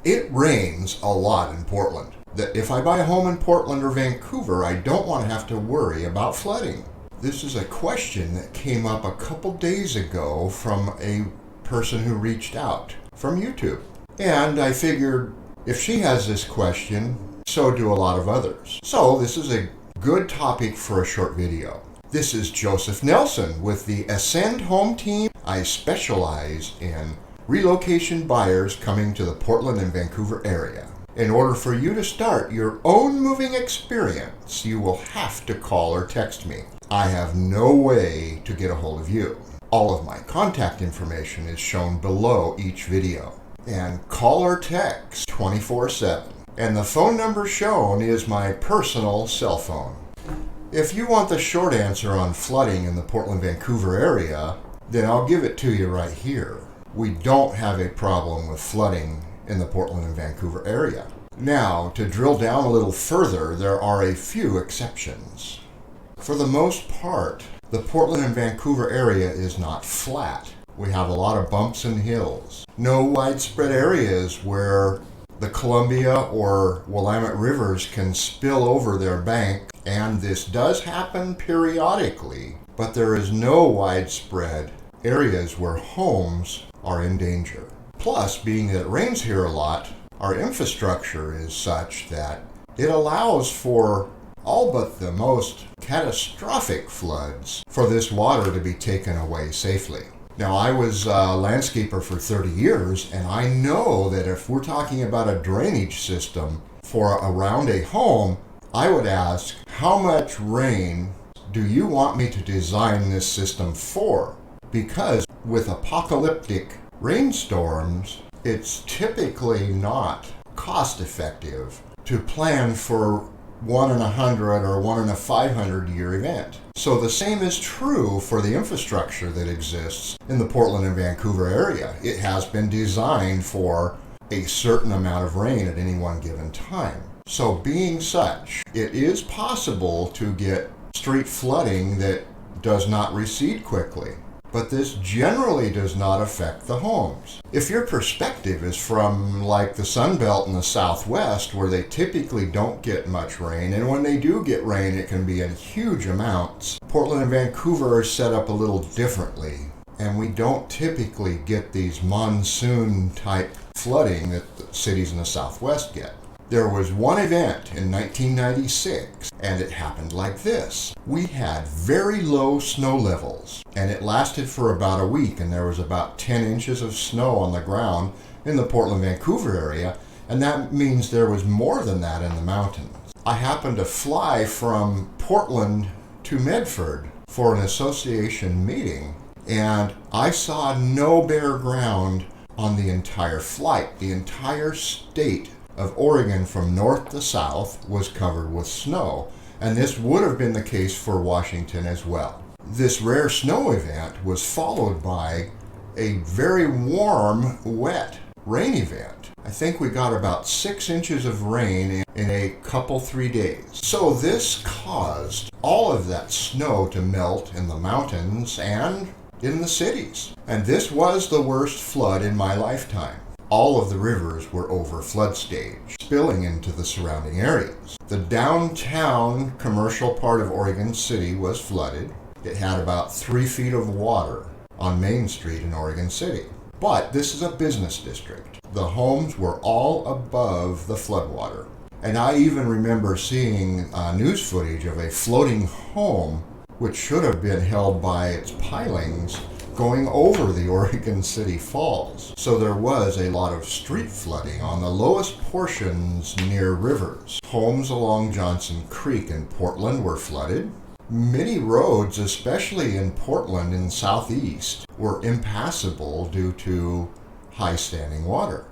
It rains a lot in Portland. That if I buy a home in Portland or Vancouver, I don't want to have to worry about flooding. This is a question that came up a couple days ago from a person who reached out from YouTube. And I figured if she has this question, so do a lot of others. So this is a good topic for a short video. This is Joseph Nelson with the Ascend Home Team. I specialize in relocation buyers coming to the Portland and Vancouver area. In order for you to start your own moving experience, you will have to call or text me. I have no way to get a hold of you. All of my contact information is shown below each video. And call or text 24/7. And the phone number shown is my personal cell phone. If you want the short answer on flooding in the Portland-Vancouver area, then I'll give it to you right here. We don't have a problem with flooding in the Portland and Vancouver area. Now, to drill down a little further, there are a few exceptions. For the most part, the Portland and Vancouver area is not flat. We have a lot of bumps and hills. No widespread areas where the Columbia or Willamette rivers can spill over their bank, and this does happen periodically, but there is no widespread areas where homes are in danger. Plus, being that it rains here a lot, our infrastructure is such that it allows for all but the most catastrophic floods for this water to be taken away safely. Now, I was a landscaper for 30 years, and I know that if we're talking about a drainage system for around a home, I would ask, how much rain do you want me to design this system for? Because with apocalyptic rainstorms, it's typically not cost effective to plan for 1 in 100 or 1 in a 500 year event. So the same is true for the infrastructure that exists in the Portland and Vancouver area. It has been designed for a certain amount of rain at any one given time. So being such, it is possible to get street flooding that does not recede quickly. But this generally does not affect the homes. If your perspective is from like the Sun Belt in the Southwest, where they typically don't get much rain, and when they do get rain, it can be in huge amounts, Portland and Vancouver are set up a little differently, and we don't typically get these monsoon-type flooding that the cities in the Southwest get. There was one event in 1996, and it happened like this. We had very low snow levels, and it lasted for about a week, and there was about 10 inches of snow on the ground in the Portland-Vancouver area, and that means there was more than that in the mountains. I happened to fly from Portland to Medford for an association meeting, and I saw no bare ground on the entire flight. The entire state of Oregon from north to south was covered with snow, and this would have been the case for Washington as well. This rare snow event was followed by a very warm, wet rain event. I think we got about 6 inches of rain in a couple, 3 days. So this caused all of that snow to melt in the mountains and in the cities. And this was the worst flood in my lifetime. All of the rivers were over flood stage, spilling into the surrounding areas. The downtown commercial part of Oregon City was flooded. It had about 3 feet of water on Main Street in Oregon City. But this is a business district. The homes were all above the floodwater. And I even remember seeing news footage of a floating home, which should have been held by its pilings, going over the Oregon City Falls. So there was a lot of street flooding on the lowest portions near rivers. Homes along Johnson Creek in Portland were flooded. Many roads, especially in Portland in the southeast, were impassable due to high standing water.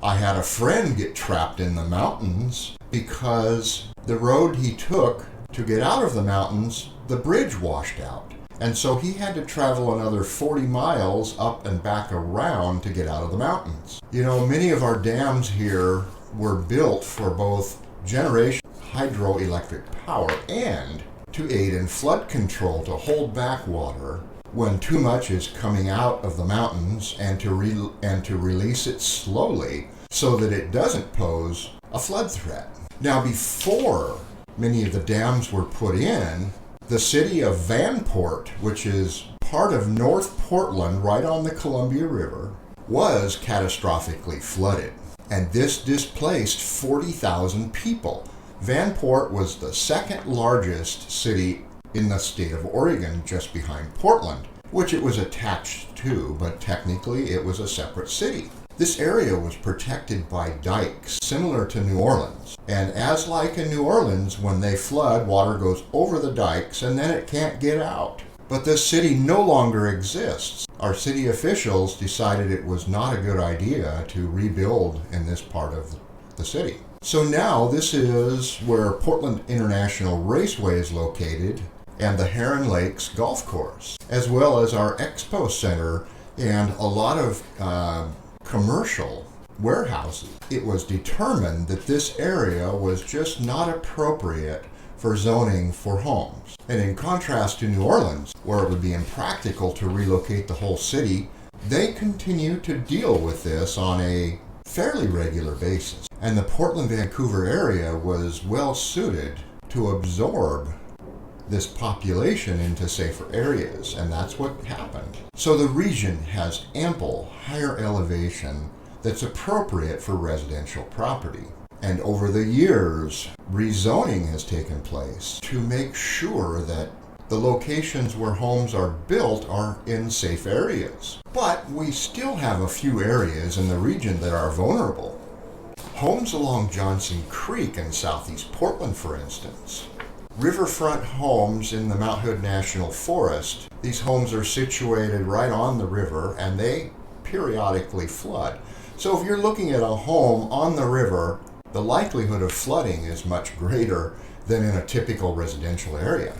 I had a friend get trapped in the mountains because the road he took to get out of the mountains, the bridge washed out. And so he had to travel another 40 miles up and back around to get out of the mountains. You know, many of our dams here were built for both generation hydroelectric power and to aid in flood control, to hold back water when too much is coming out of the mountains and to release it slowly so that it doesn't pose a flood threat. Now, before many of the dams were put in, the city of Vanport, which is part of North Portland right on the Columbia River, was catastrophically flooded. And this displaced 40,000 people. Vanport was the second largest city in the state of Oregon, just behind Portland, which it was attached to, but technically it was a separate city. This area was protected by dikes, similar to New Orleans. And as like in New Orleans, when they flood, water goes over the dikes and then it can't get out. But this city no longer exists. Our city officials decided it was not a good idea to rebuild in this part of the city. So now this is where Portland International Raceway is located and the Heron Lakes Golf Course, as well as our Expo Center and a lot of commercial warehouses. It was determined that this area was just not appropriate for zoning for homes. And in contrast to New Orleans, where it would be impractical to relocate the whole city, they continue to deal with this on a fairly regular basis. And the Portland-Vancouver area was well suited to absorb this population into safer areas, and that's what happened. So the region has ample higher elevation that's appropriate for residential property. And over the years, rezoning has taken place to make sure that the locations where homes are built are in safe areas. But we still have a few areas in the region that are vulnerable. Homes along Johnson Creek in southeast Portland, for instance. Riverfront homes in the Mount Hood National Forest. These homes are situated right on the river and they periodically flood. So if you're looking at a home on the river, the likelihood of flooding is much greater than in a typical residential area.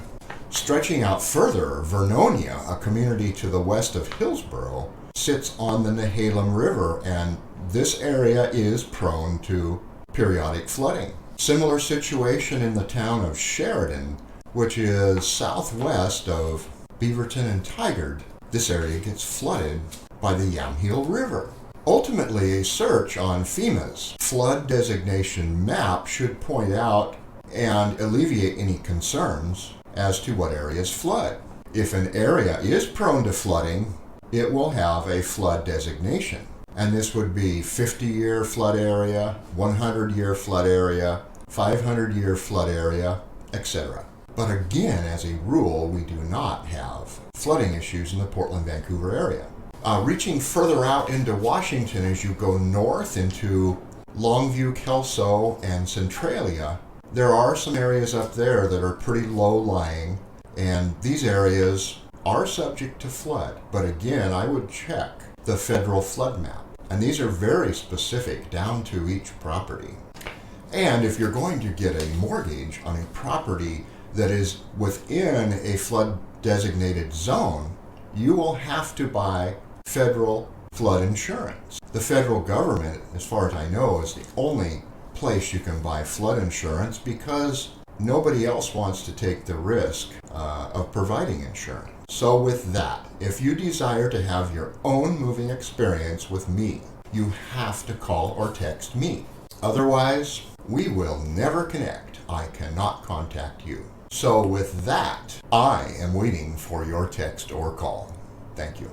Stretching out further, Vernonia, a community to the west of Hillsborough, sits on the Nehalem River, and this area is prone to periodic flooding. Similar situation in the town of Sheridan, which is southwest of Beaverton and Tigard. This area gets flooded by the Yamhill River. Ultimately, a search on FEMA's flood designation map should point out and alleviate any concerns as to what areas flood. If an area is prone to flooding, it will have a flood designation. And this would be 50-year flood area, 100-year flood area, 500-year flood area, etc. But again, as a rule, we do not have flooding issues in the Portland-Vancouver area. Reaching further out into Washington as you go north into Longview, Kelso, and Centralia, there are some areas up there that are pretty low-lying, and these areas are subject to flood. But again, I would check the federal flood map, and these are very specific down to each property. And if you're going to get a mortgage on a property that is within a flood-designated zone, you will have to buy federal flood insurance. The federal government, as far as I know, is the only place you can buy flood insurance because nobody else wants to take the risk of providing insurance. So with that, if you desire to have your own moving experience with me, you have to call or text me. Otherwise, we will never connect. I cannot contact you. So with that, I am waiting for your text or call. Thank you.